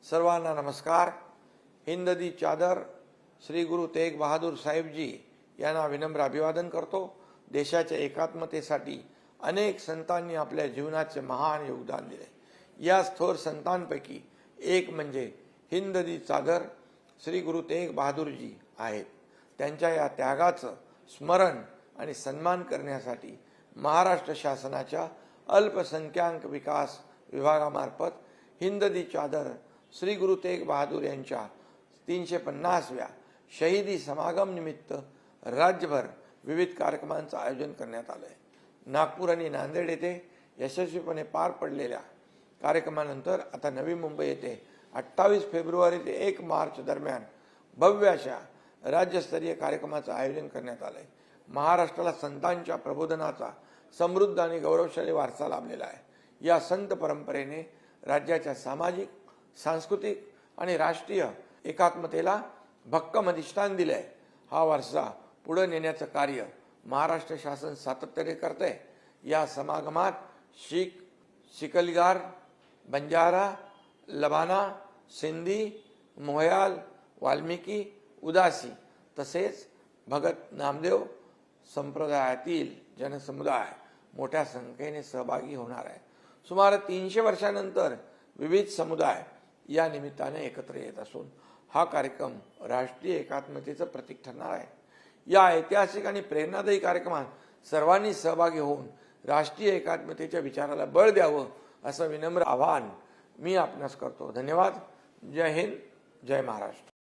सर्वांना नमस्कार। हिंद दी चादर श्री गुरु तेग बहादूर साहेबजी यांना विनम्र अभिवादन करतो। देशाच्या एकात्मतेसाठी अनेक संतांनी आपल्या जीवनाचे महान योगदान दिले। या थोर संतांपैकी एक म्हणजे हिंद दी चादर श्री गुरु तेग बहादूरजी आहेत। त्यांच्या या त्यागाचं स्मरण आणि सन्मान करण्यासाठी महाराष्ट्र शासनाच्या अल्पसंख्याक विकास विभागामार्फत हिंद दी चादर श्री गुरु तेग बहादूर यांच्या 350व्या शहीदी समागम निमित्त राज्यभर विविध कार्यक्रमांचं आयोजन करण्यात आलं आहे। नागपूर आणि नांदेड येथे यशस्वीपणे पार पडलेल्या कार्यक्रमानंतर आता नवी मुंबई येथे 28 फेब्रुवारी ते 1 मार्च दरम्यान भव्य अशा राज्यस्तरीय कार्यक्रमाचं आयोजन करण्यात आलं आहे। महाराष्ट्राला संतांच्या प्रबोधनाचा समृद्ध आणि गौरवशाली वारसा लाभलेला आहे। या संत परंपरेने राज्याच्या सामाजिक, सांस्कृतिक आणि राष्ट्रीय एकात्मतेला भक्कम अधिष्ठान दिले। हा वारसा पुढे नेण्याचं कार्य महाराष्ट्र शासन सातत्याने करते। या समागमात शीख, शिकलगार, बंजारा, लबाना, सिंधी, मोहयाल, वाल्मिकी, उदासी तसेच भगत नामदेव संप्रदायातील जनसमुदाय मोठ्या संख्येने सहभागी होणार आहे। सुमारे 300 वर्षांनंतर विविध समुदाय या निमित्ताने एकत्र येत असून हा कार्यक्रम राष्ट्रीय एकात्मतेचं प्रतीक ठरणार आहे। या ऐतिहासिक आणि प्रेरणादायी कार्यक्रमात सर्वांनी सहभागी होऊन राष्ट्रीय एकात्मतेच्या विचाराला बळ द्यावं असं विनम्र आवाहन मी आपणास करतो। धन्यवाद। जय हिंद, जय महाराष्ट्र।